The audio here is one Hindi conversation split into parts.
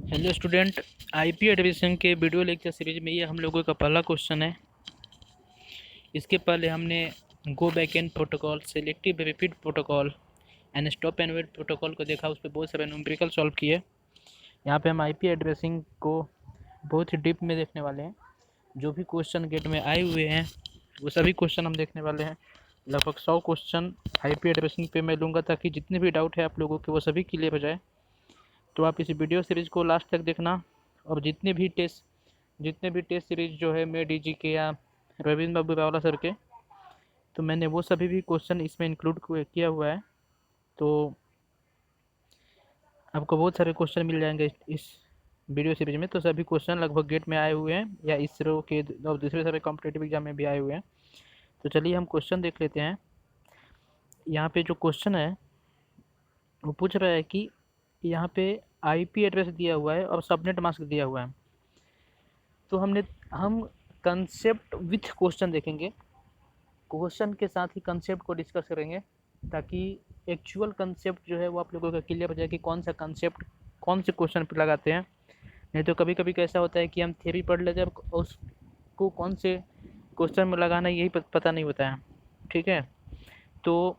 Hello student. आईपी एडमिशन के वीडियो लेक्चर सीरीज में ये हम लोगों का पहला क्वेश्चन है। इसके पहले हमने go back N protocol, selective repeat protocol and stop and wait protocol को देखा, उस पर बहुत सारे न्यूमेरिकल सॉल्व किए। यहाँ पे हम आईपी एड्रेसिंग को बहुत ही डीप में देखने वाले हैं। जो भी क्वेश्चन गेट में आए हुए हैं वो सभी क्वेश्चन हम देखने वाले हैं। लगभग 100 क्वेश्चन आईपी एड्रेसिंग पे मैं लूँगा ताकि जितने भी डाउट है आप लोगों के वो सभी क्लियर हो जाए। तो आप इस वीडियो सीरीज़ को लास्ट तक देखना। और जितने भी टेस्ट सीरीज जो है मेड जी के या रविंद्र बाबू रावला सर के, तो मैंने वो सभी भी क्वेश्चन इसमें इंक्लूड किया हुआ है। तो आपको बहुत सारे क्वेश्चन मिल जाएंगे इस वीडियो सीरीज में। तो सभी क्वेश्चन लगभग गेट में आए हुए हैं या इसरो के और दूसरे सारे कॉम्पिटेटिव एग्जाम में भी आए हुए हैं। तो चलिए हम क्वेश्चन देख लेते हैं। यहाँ पे जो क्वेश्चन है वो पूछ रहा है कि यहाँ पे आईपी एड्रेस दिया हुआ है और सबनेट मास्क दिया हुआ है। तो हम कंसेप्ट विथ क्वेश्चन देखेंगे, क्वेश्चन के साथ ही कंसेप्ट को डिस्कस करेंगे ताकि एक्चुअल कंसेप्ट जो है वो आप लोगों का क्लियर हो जाए कि कौन सा कंसेप्ट कौन से क्वेश्चन पर लगाते हैं। नहीं तो कभी कभी कैसा होता है कि हम थ्योरी पढ़ लेते हैं, उसको कौन से क्वेश्चन में लगाना यही पता नहीं होता है। ठीक है, तो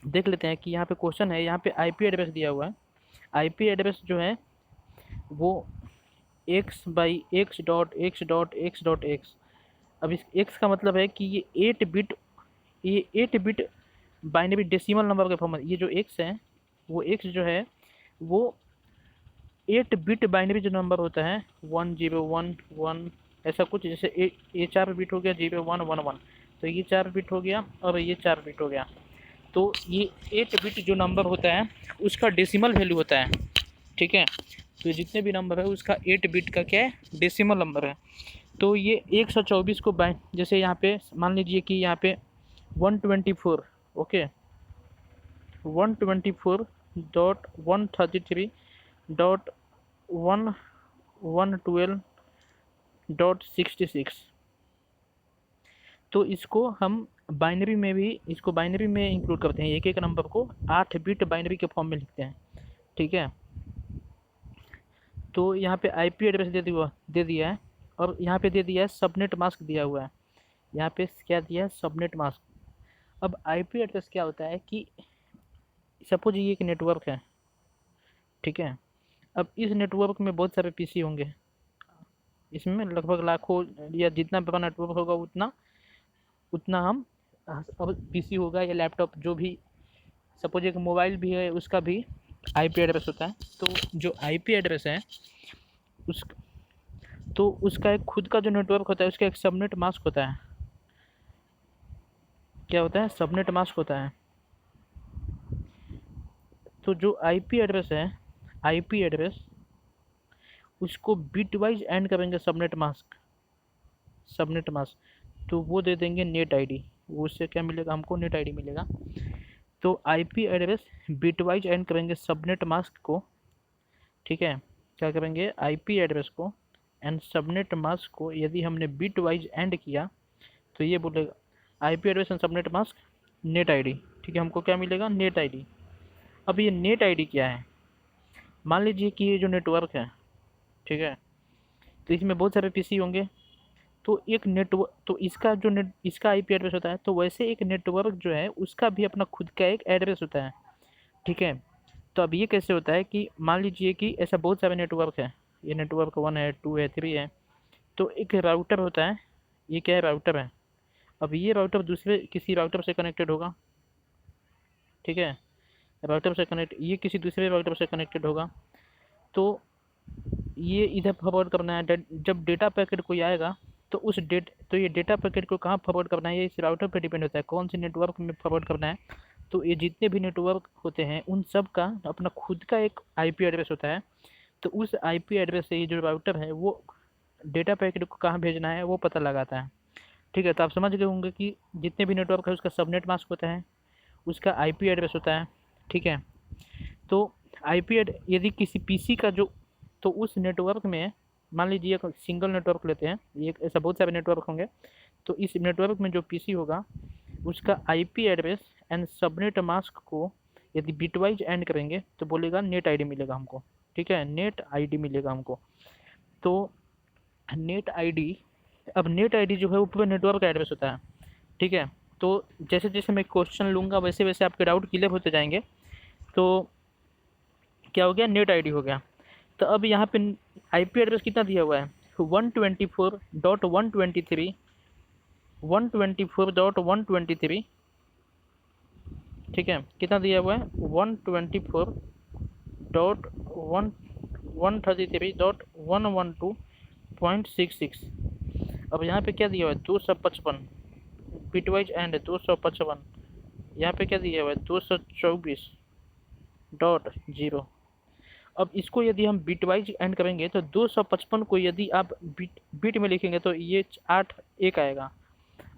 देख लेते हैं कि यहाँ पे क्वेश्चन है। यहाँ पे आईपी एड्रेस दिया हुआ है। आईपी एड्रेस जो है वो x/x.x.x.x। अब इस x का मतलब है कि ये 8 बिट बाइनरी डेसिमल नंबर के फॉर्म में। ये जो x है वो x जो है वो 8 बिट बाइनरी जो नंबर होता है 1 0 1 1 ऐसा कुछ। जैसे ये 4 बिट हो गया 0 1 1 1, तो ये 4 बिट हो गया और ये 4 बिट हो गया। तो ये 8 बिट जो नंबर होता है उसका डेसिमल वैल्यू होता है। ठीक है, तो जितने भी नंबर है उसका 8 बिट का क्या है, डेसिमल नंबर है। तो ये 124 को जैसे यहाँ पे मान लीजिए कि यहाँ पे 124, ओके, 124.133.1112.66। तो इसको हम बाइनरी में इंक्लूड करते हैं। एक एक नंबर को 8 बिट बाइनरी के फॉर्म में लिखते हैं। ठीक है, तो यहाँ पे आईपी एड्रेस दे दिया है और यहाँ पे दे दिया है सबनेट मास्क दिया हुआ है। यहाँ पे क्या दिया है, सबनेट मास्क। अब आईपी एड्रेस क्या होता है कि सपोज ये एक नेटवर्क है। ठीक है, अब इस नेटवर्क में बहुत सारे पीसी होंगे। इसमें लगभग लाखों या जितना बड़ा नेटवर्क होगा उतना उतना हम अब पीसी होगा या लैपटॉप जो भी, सपोज एक मोबाइल भी है उसका भी आईपी एड्रेस होता है। तो जो आईपी एड्रेस है उस तो उसका एक खुद का जो नेटवर्क होता है उसका एक सबनेट मास्क होता है। क्या होता है, सबनेट मास्क होता है। तो जो आईपी एड्रेस है, आईपी एड्रेस उसको बिट वाइज एंड करेंगे सबनेट मास्क। तो वो दे देंगे नेट आईडी। वो उससे क्या मिलेगा, हमको नेट आईडी मिलेगा। तो IP address bit wise and करेंगे सबनेट मास्क को। ठीक है, क्या करेंगे, आईपी एड्रेस को एंड सबनेट मास्क को यदि हमने बिट वाइज एंड किया तो ये बोलेगा IP address and subnet mask net ID. ठीक है, हमको क्या मिलेगा, नेट आईडी। अब ये नेट आईडी क्या है, मान लीजिए कि ये जो नेटवर्क है, ठीक है, तो इसमें बहुत सारे पीसी होंगे। तो एक नेटवर्क, तो इसका आईपी एड्रेस होता है। तो वैसे एक नेटवर्क जो है उसका भी अपना खुद का एक एड्रेस होता है। ठीक है, तो अब ये कैसे होता है कि मान लीजिए कि ऐसा बहुत सारे नेटवर्क है। ये नेटवर्क 1 है, 2 है, 3 है। तो एक राउटर होता है। ये क्या है, राउटर है। अब ये राउटर दूसरे किसी राउटर से कनेक्टेड होगा। ठीक है, राउटर से कनेक्ट, ये किसी दूसरे राउटर से कनेक्टेड होगा। तो ये इधर फॉरवर्ड करना है। जब डेटा पैकेट कोई आएगा तो ये डेटा पैकेट को कहाँ फॉरवर्ड करना है, ये इस राउटर पर डिपेंड होता है कौन से नेटवर्क में फॉरवर्ड करना है। तो ये जितने भी नेटवर्क होते हैं उन सब का अपना खुद का एक आईपी एड्रेस होता है। तो उस आईपी एड्रेस से ये जो राउटर है वो डेटा पैकेट को कहाँ भेजना है वो पता लगाता है। ठीक है, तो आप समझ गए होंगे कि जितने भी नेटवर्क है उसका सबनेट मास्क होता है, उसका आईपी एड्रेस होता है। ठीक है, तो यदि किसी पीसी का जो, तो उस नेटवर्क में मान लीजिए एक सिंगल नेटवर्क लेते हैं, ये ऐसा बहुत सारे नेटवर्क होंगे। तो इस नेटवर्क में जो पीसी होगा उसका IP address and subnet mask को यदि बिटवाइज एंड करेंगे तो बोलेगा नेट आईडी मिलेगा हमको। ठीक है, नेट आईडी मिलेगा हमको। तो नेट आईडी, अब नेट आईडी जो है वो पूरे नेटवर्क का एड्रेस होता है, ठीक है। तो जैसे जैसे मैं क्वेश्चन लूँगा वैसे वैसे आपके डाउट क्लियर होते जाएंगे। तो क्या हो गया, नेट आईडी हो गया। तो अब यहाँ पे आईपी एड्रेस कितना दिया हुआ है, 124.123, 124.123, ठीक है। कितना दिया हुआ है, 124.123.112.66। अब यहाँ पे क्या दिया हुआ है, 255 बिटवाइज एंड 255। यहाँ पे क्या दिया हुआ है, 224.0। अब इसको यदि हम बिटवाइज एंड करेंगे तो 255 को यदि आप बिट में लिखेंगे तो ये 8 एक आएगा।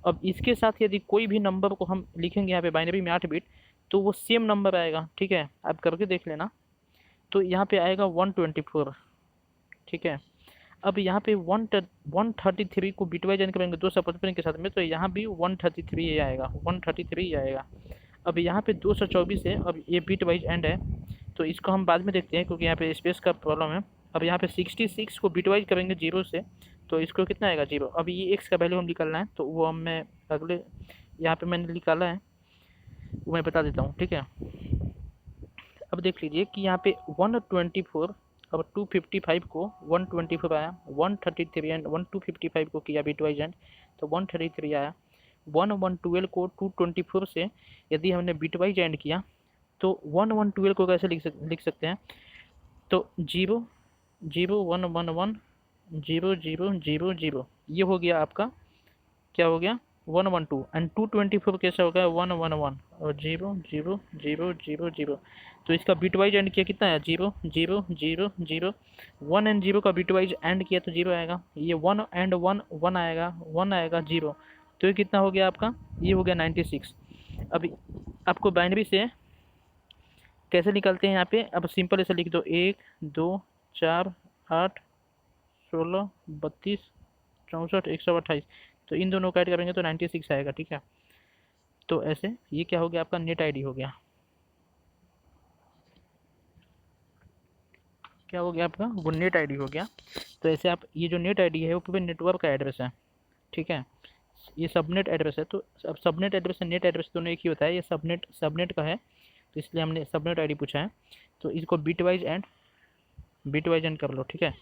अब इसके साथ यदि कोई भी नंबर को हम लिखेंगे यहाँ पे बाइनरी में 8 बिट, तो वो सेम नंबर आएगा, ठीक है। आप करके देख लेना। तो यहाँ पे आएगा 124, ठीक है। अब यहाँ पे 133 को बिटवाइज एंड करेंगे 255 के साथ में, तो यहाँ भी 133 ही आएगा, 133 ही आएगा। अब यहाँ पे 224 है, अब ये बिट वाइज एंड है, तो इसको हम बाद में देखते हैं क्योंकि यहाँ पे स्पेस का प्रॉब्लम है। अब यहाँ पे 66 को बिटवाइज करेंगे 0 से, तो इसको कितना आएगा, 0। अब ये एक्स का वैल्यू हम निकालना है, तो वो हम मैं अगले यहाँ पे मैंने निकाला है, वो मैं बता देता हूँ, ठीक है। अब देख लीजिए कि यहाँ पे 124, अब 255 को 124 आया, 133 एंड 255 को किया बिटवाइज एंड, तो 133 आया। 1112 को 224 से यदि हमने बिटवाइज एंड किया तो 1112 को कैसे लिख सकते हैं, तो 0 0 1 1 1 0 0 0 0, ये हो गया आपका, क्या हो गया, 112। एंड 224 कैसा हो गया, 111 और 0 0 0 0 0। तो इसका बिटवाइज एंड किया कितना है, 0 0 0 0। 1 एंड 0 का बिटवाइज एंड किया तो 0 आएगा। ये 1 एंड 1 1 आएगा, 1 आएगा 0। तो ये कितना हो गया आपका, ये हो गया 96। अभी आपको बाइनरी से कैसे निकलते हैं यहाँ पे, अब सिंपल ऐसे लिख दो, 1 2 4 8 16 32 64 128। तो इन दोनों का ऐड करेंगे तो 96 आएगा, ठीक है। तो ऐसे ये क्या हो गया, आपका नेट आईडी हो गया। क्या हो गया आपका, वो नेट आईडी हो गया। तो ऐसे आप, ये जो नेट आईडी है वो पूरे नेटवर्क का एड्रेस है, ठीक है। ये सबनेट एड्रेस है, तो अब सबनेट एड्रेस और नेट एड्रेस दोनों एक ही होता है। ये सबनेट का है, तो इसलिए हमने सबनेट आईडी पूछा है। तो इसको बिटवाइज एंड कर लो, ठीक है।